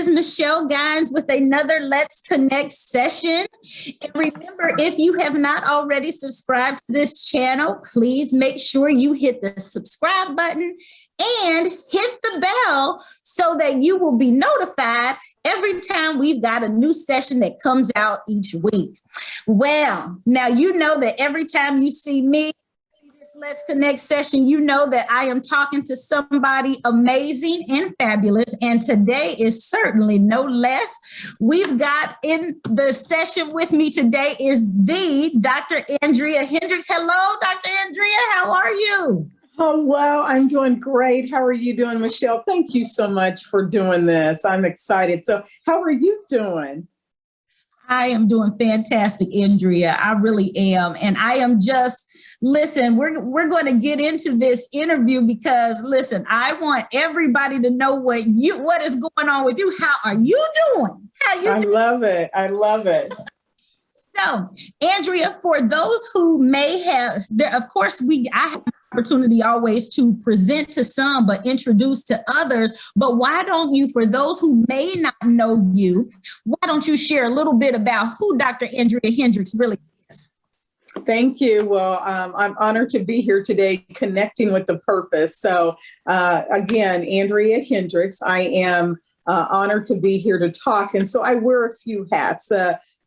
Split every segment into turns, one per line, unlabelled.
is Michelle Gines with another Let's Connect session. And remember, if you have not already subscribed to this channel, please make sure you hit the subscribe button and hit the bell so that you will be notified every time we've got a new session that comes out each week. Well, now you know that every time you see me in this Let's Connect session, you know that I am talking to somebody amazing and fabulous. And today is certainly no less. We've got in the session with me today is the Dr. Andrea Hendricks. Hello, Dr. Andrea. How are you?
Hello, I'm doing great. How are you doing, Michelle? Thank you so much for doing this. I'm excited. So how are you doing?
I am doing fantastic, Andrea. I really am. And I am just, listen, we're going to get into this interview because, listen, I want everybody to know what is going on with you. How are you doing?
I love it. I love it.
So, Andrea, for those who may have, of course, I have opportunity always to present to some, but introduce to others. But why don't you, for those who may not know you, why don't you share a little bit about who Dr. Andrea Hendricks really is?
Thank you. Well, I'm honored to be here today connecting with the purpose. So again, Andrea Hendricks, I am honored to be here to talk. And so I wear a few hats.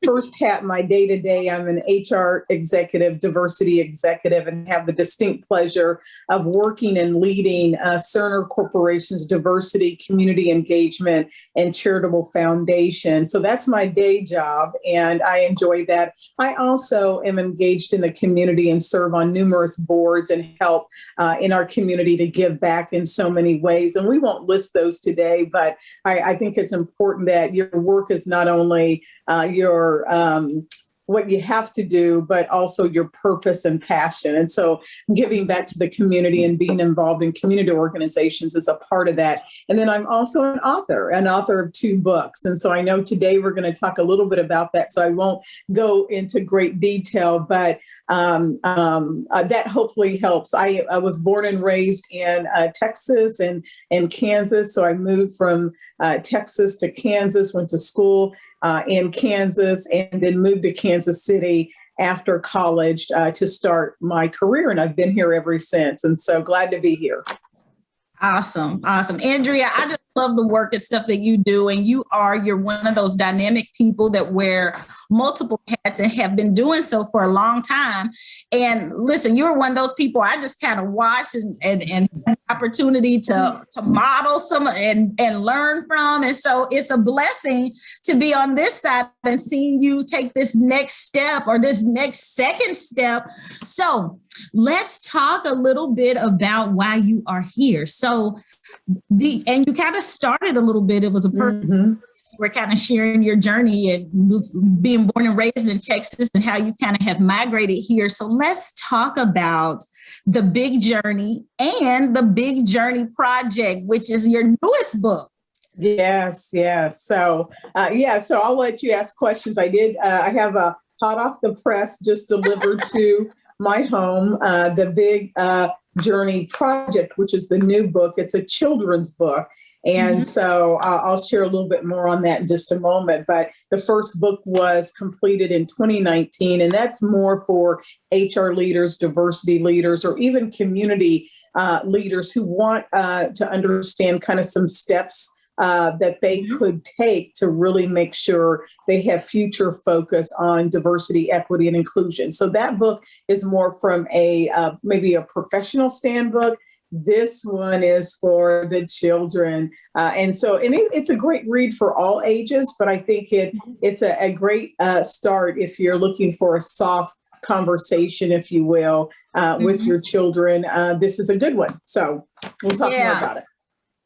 First hat, my day-to-day, I'm an HR executive, diversity executive, and have the distinct pleasure of working and leading Cerner Corporation's diversity, community engagement, and charitable foundation. So that's my day job, and I enjoy that. I also am engaged in the community and serve on numerous boards and help in our community to give back in so many ways. And we won't list those today, but I think it's important that your work is not only your what you have to do, but also your purpose and passion. And so giving back to the community and being involved in community organizations is a part of that. And then I'm also an author of 2 books. And so I know today we're going to talk a little bit about that. So I won't go into great detail, but that hopefully helps. I was born and raised in Texas and Kansas. So I moved from Texas to Kansas, went to school in Kansas, and then moved to Kansas City after college to start my career. And I've been here ever since. And so glad to be here.
Awesome. Andrea, I just love the work and stuff that you do. And you're one of those dynamic people that wear multiple hats and have been doing so for a long time. And listen, you're one of those people I just kind of watch and have the opportunity to model some and learn from. And so it's a blessing to be on this side and seeing you take this next step or this next second step. So let's talk a little bit about why you are here. So and you kind of started a little bit. It was a person we're kind of sharing your journey and being born and raised in Texas and how you kind of have migrated here. So let's talk about the Big Journey and the Big Journey Project, which is your newest book.
Yes. So I'll let you ask questions. I have a hot off the press just delivered to my home, the Big Journey Project, which is the new book. It's a children's book. And so I'll share a little bit more on that in just a moment. But the first book was completed in 2019, and that's more for HR leaders, diversity leaders, or even community leaders who want to understand kind of some steps that they could take to really make sure they have future focus on diversity, equity, and inclusion. So that book is more from maybe a professional stand book. This one is for the children. And it's a great read for all ages, but I think it's a great start if you're looking for a soft conversation, if you will, with your children. This is a good one. So we'll talk more about it.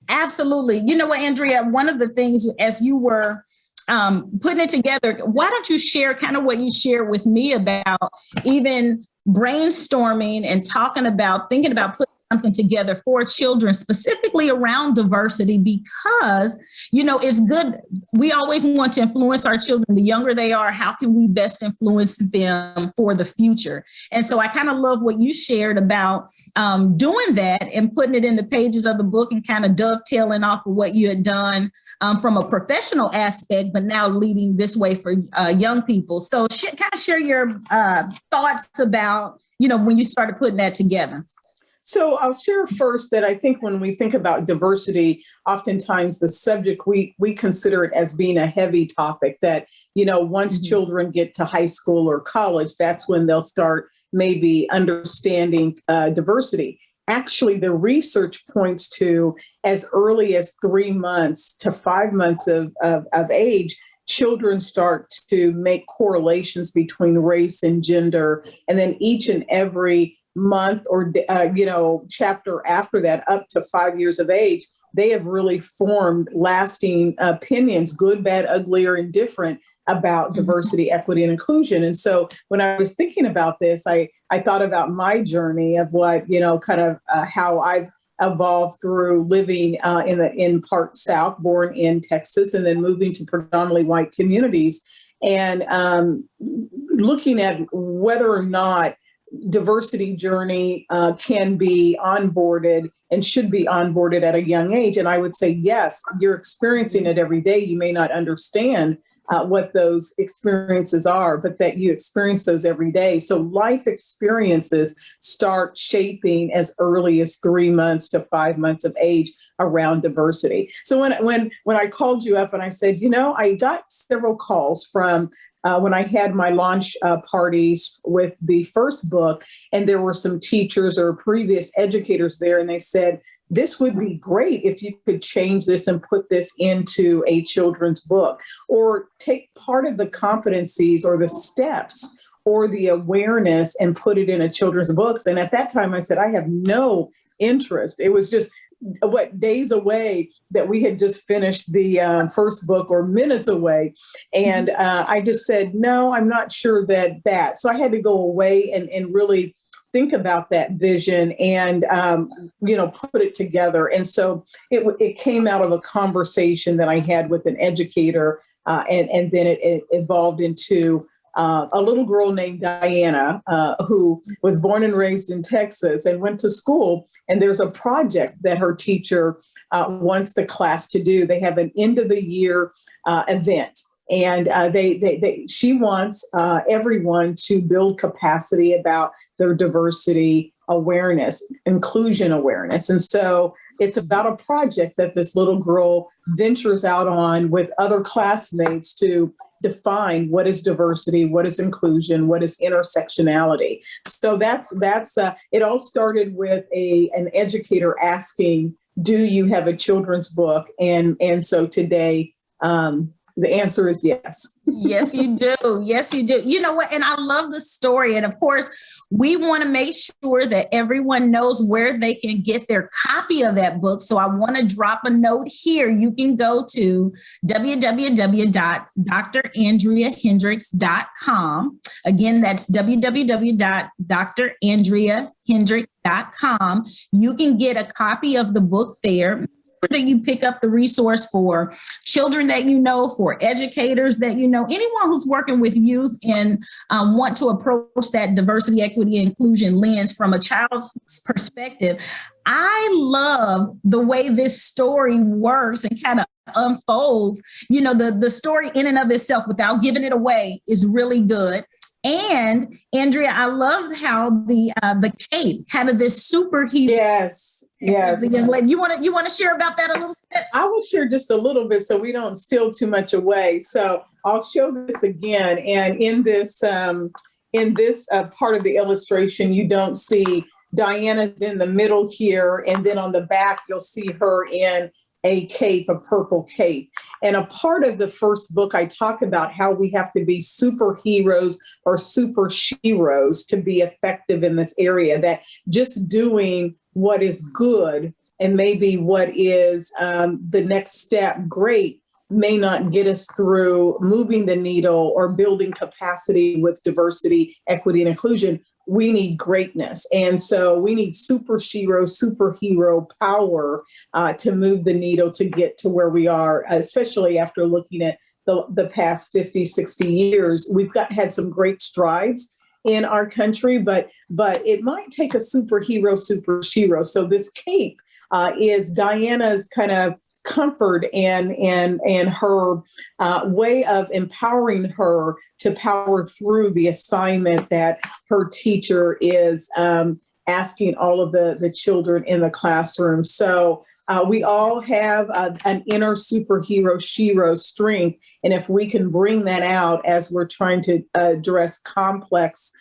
Absolutely. You know what, Andrea, one of the things as you were putting it together, why don't you share kind of what you shared with me about even brainstorming and thinking about putting something together for children, specifically around diversity, because, it's good. We always want to influence our children. The younger they are, how can we best influence them for the future? And so I kind of love what you shared about doing that and putting it in the pages of the book and kind of dovetailing off of what you had done from a professional aspect, but now leading this way for young people. So kind of share your thoughts about, when you started putting that together.
So I'll share first that I think when we think about diversity, oftentimes the subject, we consider it as being a heavy topic that, once children get to high school or college, that's when they'll start maybe understanding diversity. Actually, the research points to as early as 3 months to 5 months of age, children start to make correlations between race and gender. And then each and every month or, chapter after that, up to 5 years of age, they have really formed lasting opinions, good, bad, ugly, or indifferent, about diversity, equity, and inclusion. And so when I was thinking about this, I thought about my journey of what, how I've evolved through living in part South, born in Texas, and then moving to predominantly white communities, and looking at whether or not diversity journey can be onboarded and should be onboarded at a young age. And I would say, yes, you're experiencing it every day. You may not understand what those experiences are, but that you experience those every day. So life experiences start shaping as early as 3 months to 5 months of age around diversity. So when I called you up and I said, I got several calls from when I had my launch parties with the first book, and there were some teachers or previous educators there, and they said, this would be great if you could change this and put this into a children's book, or take part of the competencies or the steps or the awareness and put it in a children's books. And at that time I said, I have no interest. It was just days away that we had just finished the first book, or minutes away. And I just said, no, I'm not sure that. So I had to go away and really think about that vision and, put it together. And so it came out of a conversation that I had with an educator, and then it evolved into a little girl named Diana, who was born and raised in Texas and went to school. And there's a project that her teacher wants the class to do. They have an end of the year event. And she wants everyone to build capacity about their diversity awareness, inclusion awareness. And so it's about a project that this little girl ventures out on with other classmates to define what is diversity, what is inclusion, what is intersectionality. So that's it all started with an educator asking, do you have a children's book? And so today, the answer is yes.
Yes, you do. Yes, you do. You know what? And I love the story. And of course, we want to make sure that everyone knows where they can get their copy of that book. So I want to drop a note here. You can go to www.drandreahendricks.com. Again, that's www.drandreahendricks.com. You can get a copy of the book there. That you pick up the resource for children that for educators that anyone who's working with youth and want to approach that diversity, equity, and inclusion lens from a child's perspective. I love the way this story works and kind of unfolds. The story in and of itself, without giving it away, is really good. And Andrea, I love how the cape, kind of this superhero.
Yes.
You want to share about that a little bit?
I will share just a little bit so we don't steal too much away. So I'll show this again. And in this part of the illustration, you don't see Diana's in the middle here. And then on the back, you'll see her in a cape, a purple cape. And a part of the first book, I talk about how we have to be superheroes or super sheroes to be effective in this area, that just doing what is good and maybe what is the next step great may not get us through moving the needle or building capacity with diversity, equity, and inclusion. we need greatness. And so we need superhero power to move the needle to get to where we are, especially after looking at the past 50, 60 years. We've had some great strides in our country, but it might take a superhero. So this cape is Diana's kind of comfort and her way of empowering her to power through the assignment that her teacher is asking all of the children in the classroom. So we all have an inner superhero, shero strength. And if we can bring that out as we're trying to address complex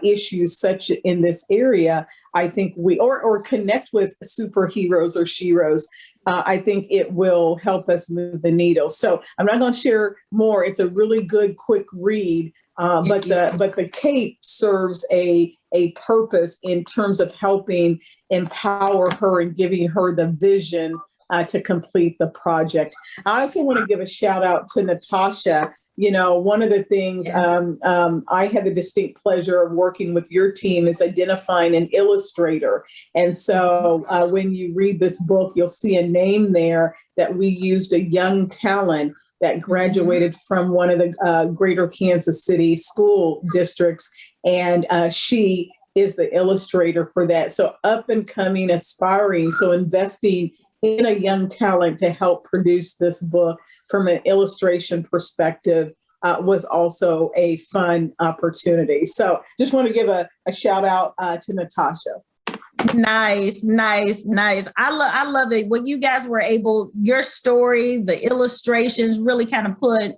issues such in this area, I think or connect with superheroes or sheroes, I think it will help us move the needle. So I'm not going to share more. It's a really good, quick read, but the cape serves a purpose in terms of helping empower her and giving her the vision to complete the project. I also want to give a shout out to Natasha. You know, one of the things I had the distinct pleasure of working with your team is identifying an illustrator. And so when you read this book, you'll see a name there that we used, a young talent that graduated from one of the greater Kansas City school districts. And she is the illustrator for that. So up and coming, aspiring, so investing in a young talent to help produce this book from an illustration perspective was also a fun opportunity. So just want to give a shout out to Natasha.
Nice. I love it. When you guys were able, your story, the illustrations really kind of put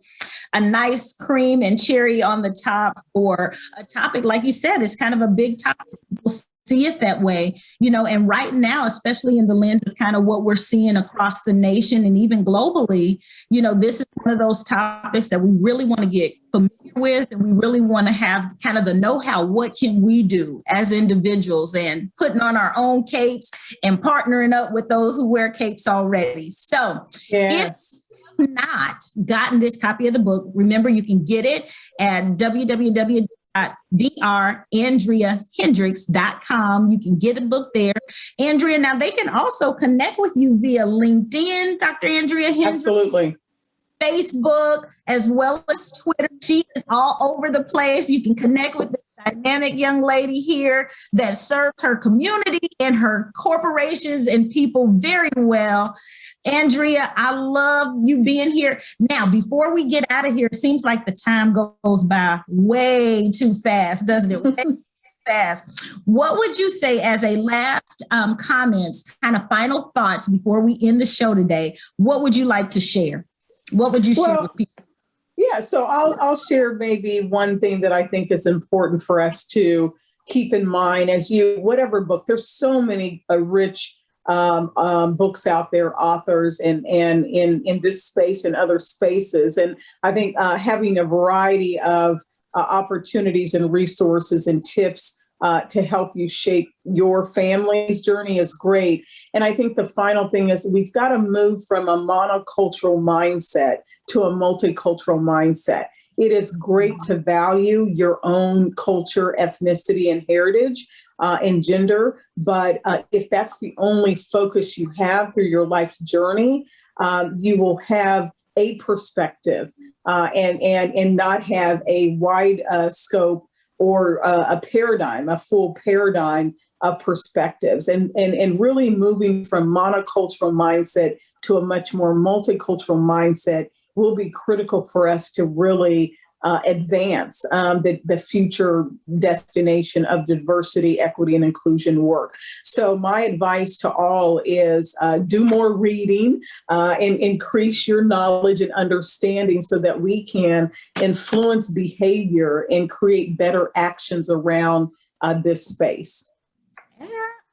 a nice cream and cherry on the top for a topic, like you said, it's kind of a big topic. People see it that way, you know, and right now, especially in the lens of kind of what we're seeing across the nation and even globally, you know, this is one of those topics that we really want to get familiar with, and we really want to have kind of the know-how. What can we do as individuals, and putting on our own capes and partnering up with those who wear capes already. So
yes.
If you've not gotten this copy of the book, remember you can get it at www.drandreahendricks.com. You can get a book there. Andrea, now they can also connect with you via LinkedIn, Dr. Andrea Hendricks.
Absolutely.
Facebook, as well as Twitter. She is all over the place. You can connect with this dynamic young lady here that serves her community and her corporations and people very well. Andrea, I love you being here. Now, before we get out of here, it seems like the time goes by way too fast, doesn't it? Way too fast. What would you say as a last comments, kind of final thoughts before we end the show today? What would you like to share? What would you share with people?
Yeah, so I'll share maybe one thing that I think is important for us to keep in mind as whatever book. There's so many rich books out there, authors, and in this space and other spaces. And I think having a variety of opportunities and resources and tips to help you shape your family's journey is great. And I think the final thing is we've got to move from a monocultural mindset to a multicultural mindset. It is great to value your own culture, ethnicity, and heritage and gender. But if that's the only focus you have through your life's journey, you will have a perspective and not have a wide scope or a full paradigm of perspectives, and really moving from monocultural mindset to a much more multicultural mindset will be critical for us to really advance the future destination of diversity, equity, and inclusion work. So my advice to all is do more reading and increase your knowledge and understanding so that we can influence behavior and create better actions around this space.
Yeah.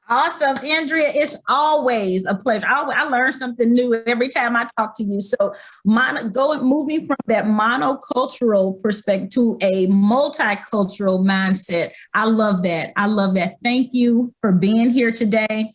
Awesome. Andrea, it's always a pleasure. I learn something new every time I talk to you. So moving from that monocultural perspective to a multicultural mindset. I love that. Thank you for being here today.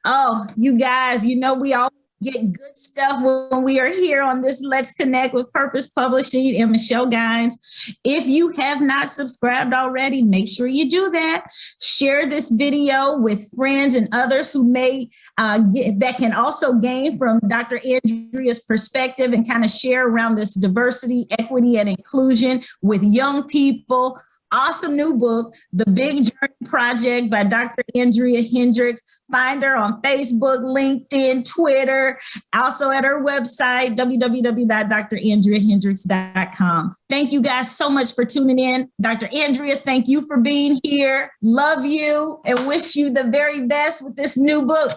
Oh, you guys, we always get good stuff when we are here on this Let's Connect with Purpose Publishing and Michelle Gines. If you have not subscribed already, make sure you do that. Share this video with friends and others who may that can also gain from Dr. Andrea's perspective and kind of share around this diversity, equity, and inclusion with young people. Awesome new book, The Big Journey Project by Dr. Andrea Hendricks. Find her on Facebook, LinkedIn, Twitter, also at her website, www.drandreahendricks.com. Thank you guys so much for tuning in. Dr. Andrea, thank you for being here. Love you and wish you the very best with this new book.